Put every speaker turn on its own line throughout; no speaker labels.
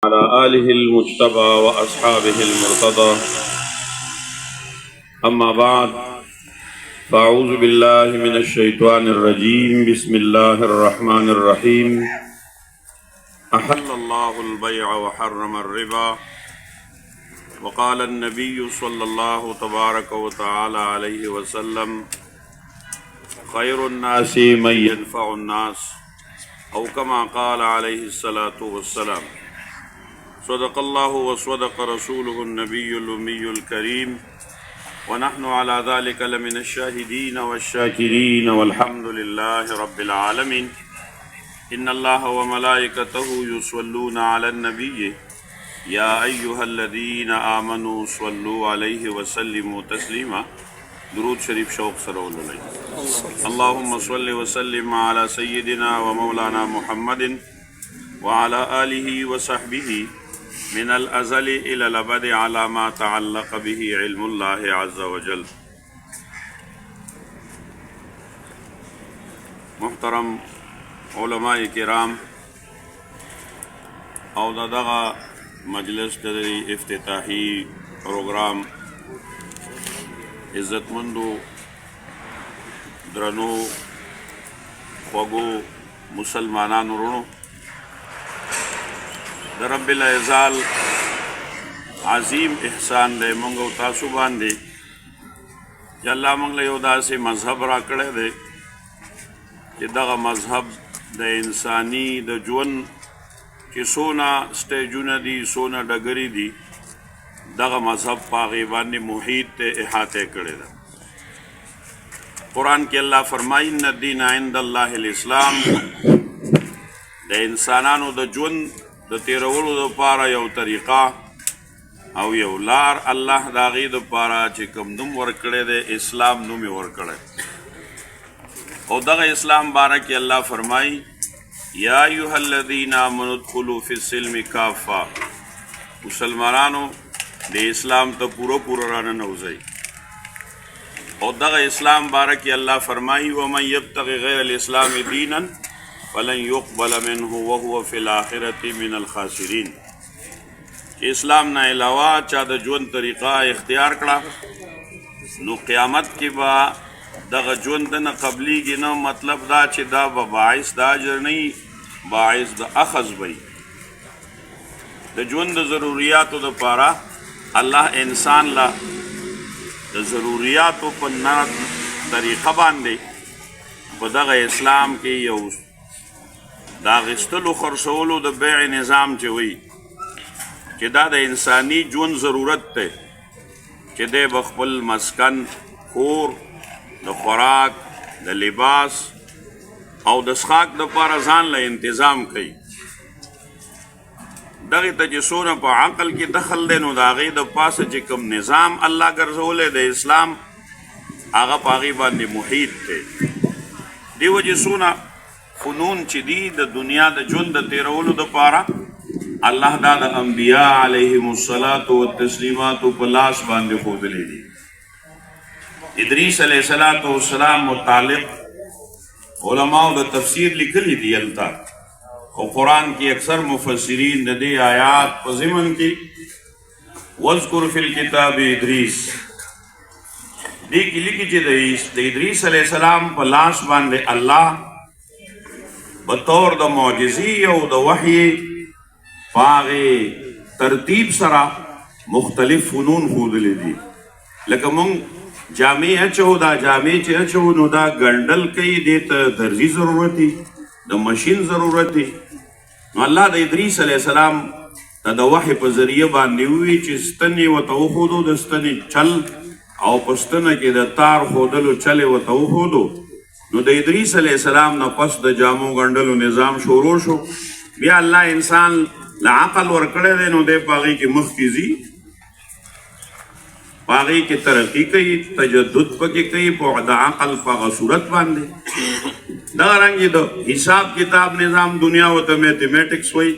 على آله المجتبى وأصحابه المرتضى أما بعد فأعوذ بالله من الشيطان الرجيم بسم الله الرحمن الرحيم أحل الله البيع وحرم الربا وقال النبي صلى الله تبارك وتعالى عليه وسلم خير الناس من ينفع الناس أو كما قال عليه الصلاة والسلام صدق الله وصدق رسوله النبي الأمي الكريم ونحن على ذلك لمن الشاهدين والشاكرين والحمد لله رب العالمين إن الله وملائكته يصلون على النبي يا أيها الذين آمنوا صلوا عليه وسلموا تسليما درود شریف شوق سرول علیہ اللهم صل وسلم على سيدنا ومولانا محمد وعلى آله وصحبه من الأزل إلى الأبد على ما تعلق به علم الله عز وجل. محترم علماء کرام او دغه مجلس د افتتاحي پروګرام عزتمندو درنو خوږو مسلمانانو ورونو د رب العزال عظیم احسان دی مونږ او تاسو باندې چې الله مونږ له یو داسې مذهب راکړی دی چې دغه مذهب د انساني د ژوند چې څونه سټیجونه دي څونه ډګرې دي دغه مذهب په هغې باندې محیط ته احاطه کړې ده. قرآن کې الله فرمایي ان الدین عند الله الاسلام د انسانانو د ژوند د تیرولو دپاره یو طریقه او یو لار الله د هغې دپاره چې کوم نوم ورکړی دی اسلام نوم یې ورکړی او دغه اسلام باره کې الله فرمایي یا ایها الذین آمنوا ادخلوا فی السلم کافه مسلمانانو د اسلام ته پوره راننوځئ او دغه اسلام باره کې الله فرمایي ومن یبتغ غیر الاسلام دینا فلن يقبل منه وهو في الآخرة من الخاسرین اسلام نه علاوه چا د ژوند طریقه اختیار کړه نو قیامت کې به دغه ژوند نه قبلیږي نه مطلب دا چې دا به باعث د اجر نه باعث د اخذ وي د ژوند د ضروریاتو دپاره الله انسان له د ضروریاتو په طریقه باندې په دغه اسلام کې یو د اخیستلو خرڅولو د بیع نظام چې وي چې دا د انساني ژوند ضرورت دی چې دی به خپل مسکن کور د خوراک د لباس او د څښاک دپاره ځان له انتظام کوي دغې ته چې څونه په عقل کې دخل دی نو د هغې د پاسه چې کوم نظام الله ګرځولی د اسلام هغه په هغې باندې محیط دی دې وجې څونه فنون چې دي د دنیا د ژوند د تیرولو دپاره الله دا د انبیا علیهم الصلاة والتسلیماتو په لاس باندې ښودلی دي ادریس علیه السلام متعلق علماو د تفسیر لیکلی دي هلته او قرآن کې اکثر مفسرین د دې آیات په ضمن کې واذکر فی الکتاب ادریس دې کې لیکي چې د ادریس علیه السلام په لاس باندې الله بطور د معجزې او د وحی په هغې ترتیب سره مختلف فنون ښودلی دي لکه مونږ جامې اچو دا جامې چې اچو نو دا ګنډل کوي دې ته درزي ضرورت دی د مشین ضرورت دی نو الله د ادریس علیه السلام ته د وحی په ذریعه باندې ووي چې ستن یې ورته وښودو د ستنې چل او په ستنه کې د تار ښودلو چل یې ورته وښودو نو د ادریس علیه السلام نه پس د جامو ګنډلو نظام شروع شو بیا الله انسان له عقل ورکړی دی نو دی په هغې کې مخکې ځي په هغې کې ترقي کوي تجدد پکې کوي په د عقل په هغه صورت باندې دغه رنګې د حساب کتاب نظام دنیا ورته میتھمیټکس وایي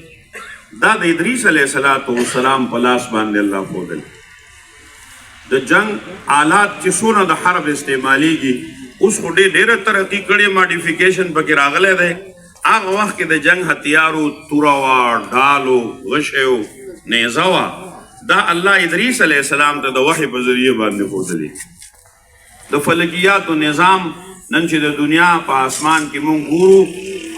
دا د ادریس علیه السلام په لاس باندې الله ښودلی د جنگ آلات چې څونه د حرب استعمالیږي اوس خو ډېره ترقي کړې ماډیفیکیشن پکې راغلی دی هغه وخت کې د جنگ هتیارو توره وه ډالو غشی و نیزه وه دا الله ادریس علیه السلام ته د وحی په ذریعه باندې ښودلې د فلکیاتو نظام نن چې د دنیا په اسمان کې مونږ ګورو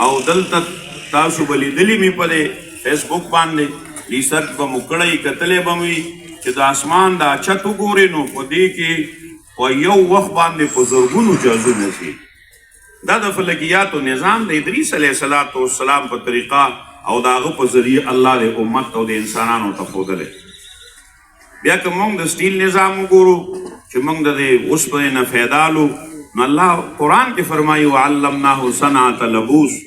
او دلته تاسو به لیدلي مې په دې فیسبوک باندې ریسرچ به مو کړی کتلی به مې چې د اسمان دا چت وګورې نو په دې کې په یو وخت باندې په زرګونو جازونه شي دا د فلکیاتو نظام د ادریس علیه السلام په طریقه او د هغه په ذریعه الله د امت او د انسانانو ته ښودلی بیا که موږ د سټیل نظام وګورو چې موږ د دې اوسپنې نه فایده لو نو الله قرآن کې فرمایي وعلمناه صنعة لبوس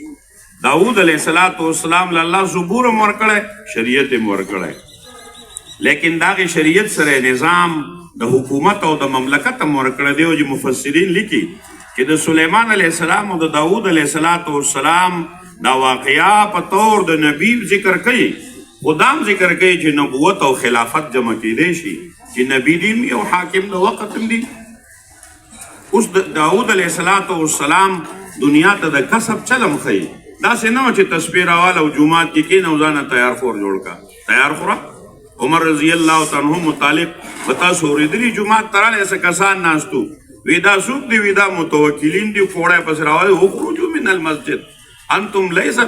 داود علیه السلام له الله زبور هم ورکړی شریعت هم ورکړی لیکن د هغې شریعت سره نظام د حکومت او د مملکت هم ورکړی دی او چې مفسرین لیکي چې د سلیمان علیه السلام او د داود علیه السلام دا واقعیا په طور د نبی ذکر کوي خو دا هم ذکر کوي چې نبوت او خلافت جمع کیدی شي چې نبی دی او حاکم د وخت هم دی اوس د داود علیه السلام دنیا ته د کسب چلم ښیي داسې نه وه چې تسبیح راواله او جومات کې کښېنه او ځانه تیار خور جوړ کړه تیار خوره عمر رضی الله تعالی عنه متعلق به تاسو اورېدلي جومات ته راغلی څه کسان ناست وو وی دا څوک دی وی دا متوکلین دی فوړی پسې راوالي اخرجوا من المسجد انتم لیس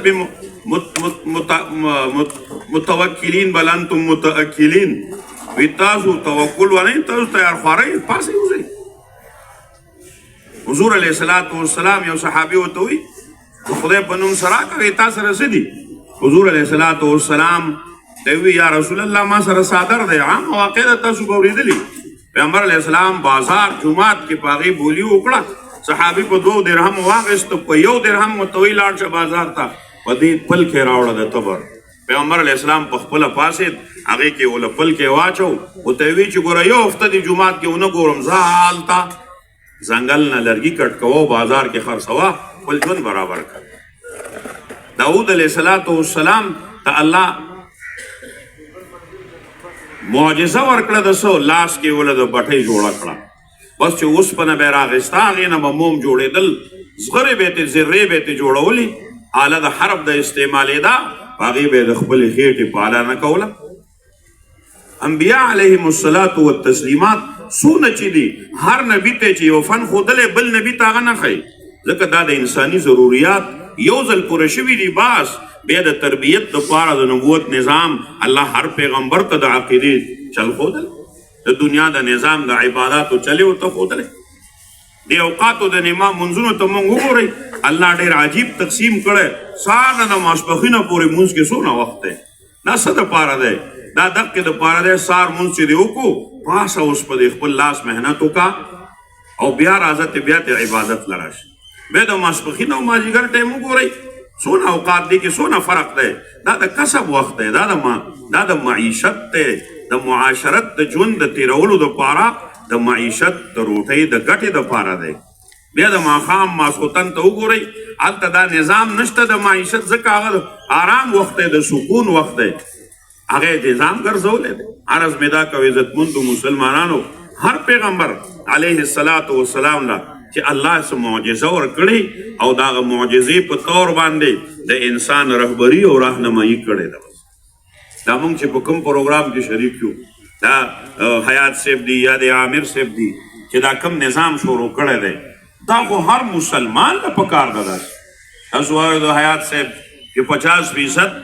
متوکلین بل انتم متأکلین وی تاسو توکل ونئ تاسو تیار خوارئ پاسې وځئ حضور علیه السلام یو صحابي ورته وی د خدای په نوم سره کوي تا سره څه دي حضور علیه السلام ته وی یا رسول الله ما سره څادر دی عام واقع ده تاسو به اورېدلي پیغمبر علیه السلام بازار جومات کې په هغې بولي وکړه صحابي په 2 درهم واخیسته په 1 درهم ورته وی لاړ شه بازار ته په دې پل کې راوړه د تبر پیغمبر علیه السلام په خپله پاسېد هغې کې ول پل کې واچو ورته وی چې ګوره یو هفته دې جومات کې ونه ګورم زه هلته ځنګل نه لرګي کټ کوه بازار کې خرڅوه خپل ژوند برابر کړه داود علیه السلام ته الله معجزه ورکړه د څه لاس کې وله د بټۍ جوړه کړه بس چې اوسپنه به یې راغېسته هغې نه به موم جوړېدل زغرې به یې ذرې به یې جوړولې آله د حرب د استعمالېده په هغې به یې د خپلې خېټې پالنه کوله انبیا علیهم الصلاة والتسلیمات څونه چې دي هر نبي ته چې یو فن ښودلی بل نبي ته هغه نه ښایي ځکه دا د انساني ضروریات یو ځل پوره شوي دي باس بیا د تربیت دپاره د نبوت نظام الله هر پیغمبر ته د عقیدې چل ښودل د دنیا د نظام د عباداتو چلې ورته ښودلی د اوقاتو د نما منځونو ته موږ وګورئ الله ډېر عجیب تقسیم کړی سهار نه د ماسپښینه پورې مونځ کې څونه وخت دی دا څه دپاره دی دا دقې دپاره دی سهار مونځ چې دی وکړو پاسه اوس په دې خپل لاس محنت وکړه او بیا راځه ته بیا ته عبادت له راشي بیا د ماسپښین او مازدیګر ټایم وګورئ څونه اوقات دی کې څونه فرق دی دا د کسب وخت دی دا د معیشت دی د معاشرت د ژوند د تیرولو دپاره د معیشت د روټۍ د ګټې دپاره دی بیا د ماښام ماسخوتن ته وګورئ هلته دا نظام نشته د معیشت ځکه هغه آرام وخت دی د سکون وخت دی هغه یې نظام ګرځولی دی عرض مې دا کوي عزتمندو مسلمانانو هر پیغمبر علیه السلام له چې الله څه معجزه ورکړې او د هغه معجزې په طور باندې د انسان رهبري او راهنمایي کړې ده دا موږ چې په کوم پروګرام کې شریک یو دا حیات صاحب دی یا د عامر صاحب دی چې دا کوم نظام شروع کړی دی دا خو هر مسلمان له پکار ده داسې تاسو وایو د حیات صاحب چې 50%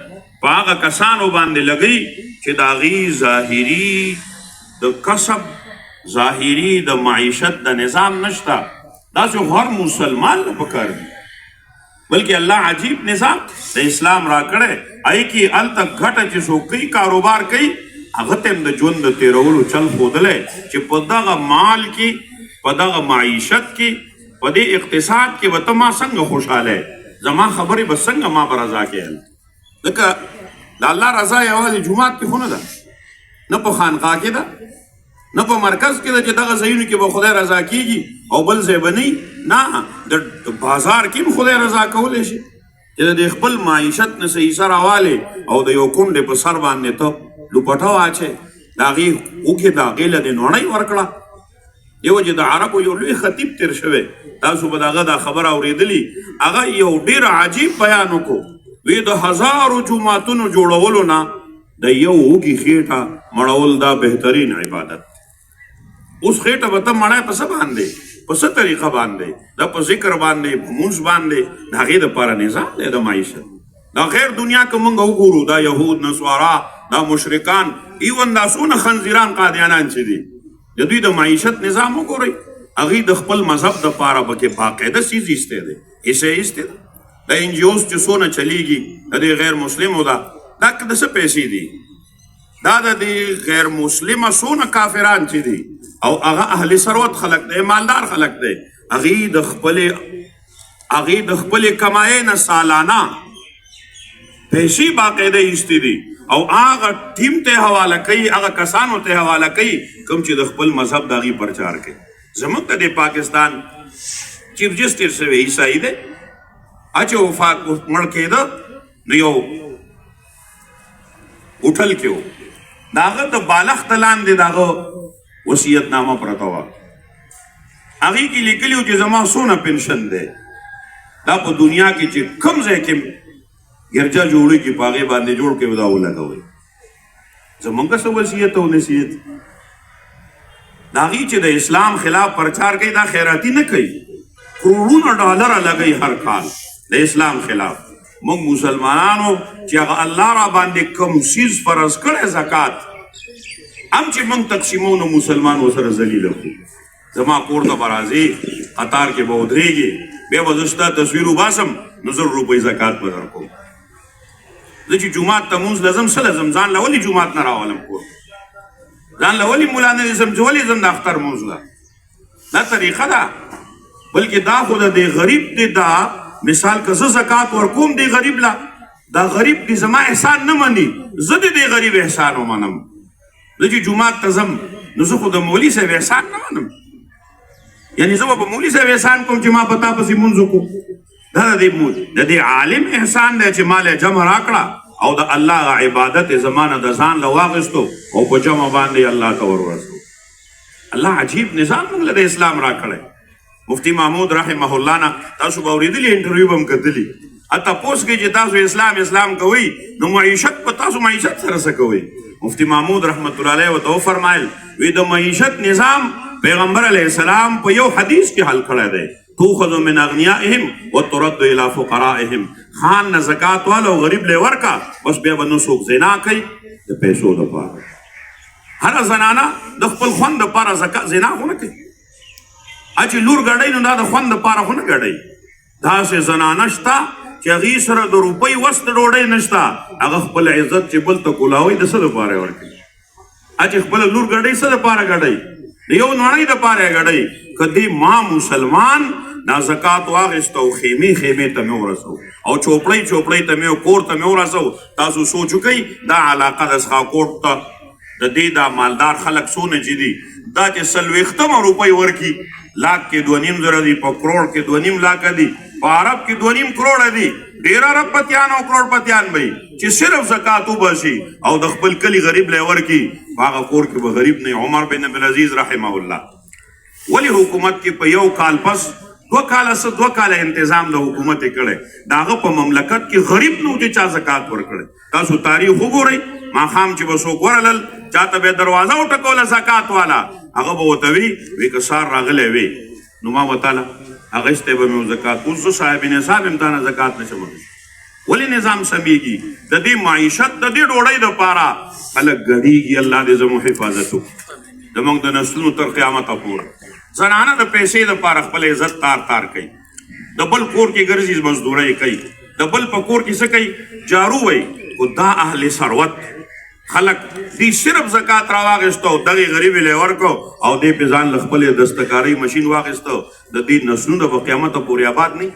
په هغه کسانو باندې لګوي چې د هغې ظاهري د کسب ظاهري د معیشت د نظام نشته داسې خو هر مسلمان له پکار دي بلکې الله عجیب نظام د اسلام را کړی هغې کې هلته ګټه چې څوک کوي کاروبار کوي هغه ته هم د ژوند د تېرولو چل ښودلی چې په دغه مال کې په دغه معیشت کې په دې اقتصاد کې به ته ما څنګه خوشحاله زما خبرې به څنګه ما به رضا کېدل ځکه د الله رضا یوازې جومات کې خو نه ده نه په خانقاه کې ده نه په مرکز کې ده چې دغه ځایونو کې به خدای رضا کېږي او بل ځای به نه نه د بازار کې هم خدای رضا کولی شي چې د خپل معیشت نه څه حصه راوالې او د یو کونډې په سر باندې ته لوپټه واچې د هغې اوږې د هغې له دې نوڼۍ ورکړه دیو چې د عربو یو لوی خطیب تیر شوی، تاسو به د هغه دا خبره اورېدلي، هغه یو ډېر عجیب بیان وکړو. وی د 1000 جوماتونو جوړولو نه د یو وږي خېټه مړول دا بهترین عبادت. اوس خېټه به ته مړی په څه باندې، په څه طریقه باندې؟ دا په ذکر باندې، په مونځ باندې، د هغې دپاره نظام دی د معیشت. دا غیر دنیا که موږ وګورو، دا یهود، نصوارا، دا مشرکان، ایون دا څونه خنزیران قادیانان چې دي، د دوی د معیشت نظام وګورئ. هغوی د خپل مذهب دپاره پکې باقاعده څیز ایستی دی، حصه ایستی دی. دا انجیوز چې څونه چلیږي د دې غیر مسلمو دا د څه پیسې دي؟ دا د دې غیر مسلمه څونه کافران چې دي او هغه اهل ثروت خلک دی، مالدار خلک دی، هغوی د خپلې کمایۍ نه سالانه پیسې باقاعده ایستی دي او هغه ټیم ته حواله کوي، هغه کسانو ته حواله کوي کوم چې د خپل مذهب د هغې پرچار کوي. زموږ ته د پاکستان چیف جسټس شوی عیسائی دی، چې وفات مړ کېده نو یو هوټل کې و، د هغه د بالښت لاندې د هغه وصیتنامه پرته وه. هغې کې لیکلي و چې زما څونه پنشن دی، دا په دنیا کې چې کوم ځای کې ګرجا جوړی کې په هغې باندې جوړ کې دا ولګوئ. زمونږ څه وصیت او نصیحت؟ د هغې چې د اسلام خلاف پرچار کوي، دا خیراتي نه کوي، کروڑونه ډالره لګوي هر کال د اسلام خلاف. موږ مسلمانانو چې هغه الله را باندې کوم څیز فرض کړی زکات، هم چې موږ تقسیمو نو مسلمان ورسره ذلیله کړو. زما کور ته به راځې، قطار کې به ودرېږې، بیا به زه ستا تصویر وباسم نو 100 روپۍ زکات به درکوم. زه چې جومات ته مونځ لزم څه لزم؟ ځان له ولې جومات نه راولم کور؟ ځان له ولې ملا نه لزم چې ولې ځم د اختر مونځ له؟ دا طریقه ده. بلکې دا خو د دې غریب دی، دا مثال که زه زکات ورکوم دې غریب له، دا غریب دې زما احسان نه مني، زه د دې غریب احسان ومنم. زه چې جومات ته ځم نو زه خو د مولي صاحب احسان نه منم، یعنی زه به په مولي صاحب احسان کوم چې ما په تا پسې مونځ وکړو. دا د دې عالم احسان دی چې مال جمع راکړه او د الله عبادت زمانه د ځان له واخیستو او په جمع باندې الله ته ورورسو. الله عجیب نظام موږ له د اسلام راکړی. مفتی محمود رحمه الله نه تاسو به اورېدلي، انټرویو به هم کتلي، تپوس کوي چې تاسو اسلام کوئ نو معیشت په تاسو معیشت سره څه کوئ؟ مفتی محمود رحمت الله علیه ورته وفرمایل، وی د معیشت نظام پیغمبر علیه السلام په یو حدیث کې حل کړی دی، تؤخذ من اغنیائهم وترد الى فقرائهم. خان نه زکات والا او غریب له ورکا، بس بیا به نو څوک زنا کوي د پیسو دپاره. هره زنانه د خپل خوند دپاره زنا خو نه کوي، چې لور ګډوي نو دا د خوند دپاره خو نه ګډوي. داسې زنانه شته چې هغې سره د روپۍ وس د ډوډۍ نشته، هغه خپل عزت چې بل ته کولاوي د څه دپاره یې ورکوي؟ چې خپله لور ګډوي څه دپاره ګډوي؟ د یو نړۍ دپاره یې ګډوي. که دې ما مسلمان دا زکات واخیسته او خیمې ته مې ورسو او چوپړۍ ته مې کور ته مې ورسو، تاسو سوچ وکئ دا علاقه د څښاکوټ ته د دې دا مالدار خلک څونه چې دي، دا چې 40 روپۍ ورکي، لاک کې 2.5 زره دي، په کروڑ کې 2.5 لاکه دي، په عرب کې 2.5 کروڑه دي. ډېر عرب پتیان او کروڑ پتیان به چې صرف زکات وباسي او د خپل کلي غریب له ورکي، په هغه کور کې به غریب نه. عمر بن عبدالعزیز رحمه الله ولی حکومت کې په یو کال پس 2 کاله انتظام د حکومت یې کړی، د هغه په مملکت کې غریب نه و چې چا زکات ورکړی. تاسو تاریخ وګورئ، ماښام چې به څوک ورلل چاته به دروازه وټکوله زکات والا، هغه به ورته وي که سار راغلی وي نو ما وتاله اخیستی به مې زکات. اوس زه صاحب نصاب یم، تا نه زکات نشم اخیستی. ولې نظام سمیږي؟ د دې معیشت د دې ډوډۍ دپاره خلک ګډېږي. الله دې زموږ حفاظت وکړي زموږ د نسلونو تر قیامته پورې. زنانه د پیسې دپاره خپل عزت تار کوي، د بل کور کې ګرځي مزدورۍ کوي، د بل په کور کې څه کوي؟ جارو وی. خو دا اهل ثروت خلک دی صرف زکات راواخیستو، دغې غریب یې ورکو او دې پې ځان له خپلې دستکارۍ مشین واخیستو. د دې نسلونه به قیامته پورې آباد نه.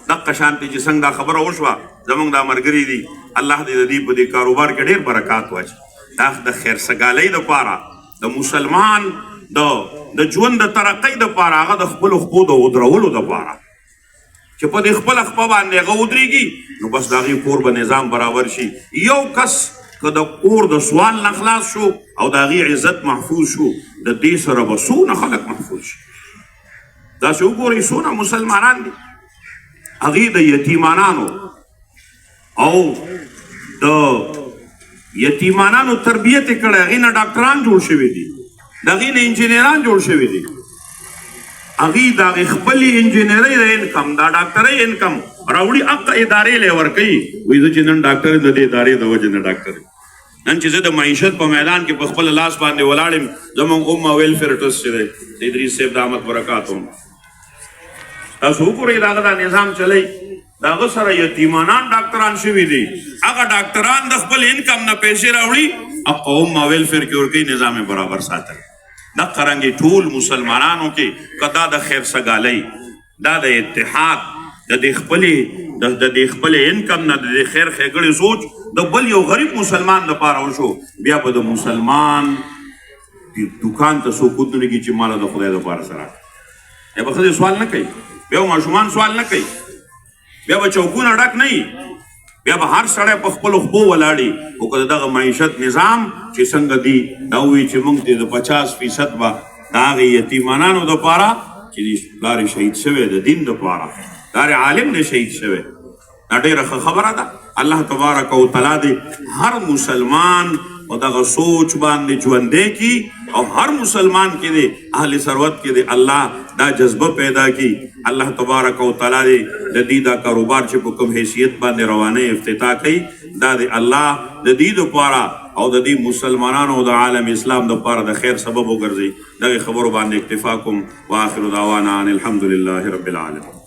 دقه شانتې چې څنګه دا خبره وشوه، زموږ دا ملګري دي، الله دې د دې په دې کاروبار کې ډېر برکات واچي. دا د خیرسګالۍ دپاره، د مسلمان د ژوند د ترقۍ دپاره، هغه د خپلو خپو د ودرولو دپاره چې په دې خپله خپه باندې هغه ودرېږي نو بس د هغې کور به نظام برابر شي. یو کس که د کور د سوال نه خلاص شو او د هغې عزت محفوظ شو د دې سره به څونه خلک محفوظ شي. داسې وګورئ څونه مسلمانان دي هغې د یتیمانانو او د یتیمانانو تربیت یې کړی، هغې نه ډاکټران جوړ شوي دي، د هغې نه انجینران جوړ شوي دي، هغې د هغې خپلې انجینرۍ د انکم دا ډاکټرۍ انکم راوړي هغه ادارې لی ورکوي. وایي زه چې نن ډاکټر د دې ادارې د وجې نه ډاکټر یم، نن چې زه د معیشت په میدان کې په خپل لاس باندې ولاړ یم، زموږ امه ویلفیر ټرست چې دی د ادریس صاحب دامت برکاتهم، تاسو وګورئ د هغه دا نظام چلی، د هغه سره یتیمانان ډاکټران شوي دي، هغه ډاکټران د خپل انکم نه پیسې راوړي هغه امه ویلفیر کې ورکوي، نظام برابر ساتل. دغه رنګې ټول مسلمانانو کې که دا د خیر سګالۍ، دا د اتحاد، د دې خپلې انکم نه د دې خیر ښېګړې سوچ د بل یو غریب مسلمان دپاره وشو، بیا به د مسلمان دوکان ته څوک ودرېږي چې ماله د خدای دپاره څه راکړه، بیا به ښځې سوال نه کوي، بیا به ماشومان سوال نه کوي، بیا به چوکونه ډک نه وي، بیا به هر سړی په خپلو خپو ولاړي. خو که د دغه معیشت نظام چې څنګه دي دا ووایي چې موږ د 50% به د هغې یتیمانانو دپاره چې پلار یې شهید شوی د دین دپاره، پلار یې عالم دی شهید شوی، دا ډېره ښه خبره ده. الله تبارک وتعالی دې هر مسلمان په دغه سوچ باندې ژوندی کي او هر مسلمان کې دې اهل ثروت کې دې الله دا جذبه پیدا کی. الله تبارک وتعالی دې د دې دا کاروبار چې په کوم حیثیت باندې روانه افتتاح کوي دا دې الله د دې دپاره او د دې مسلمانانو او د عالم اسلام دپاره د خیر سبب وګرځي. دغې خبرو باندې اکتفا کوم. واخر دعوانا ان الحمد لله رب العالمین.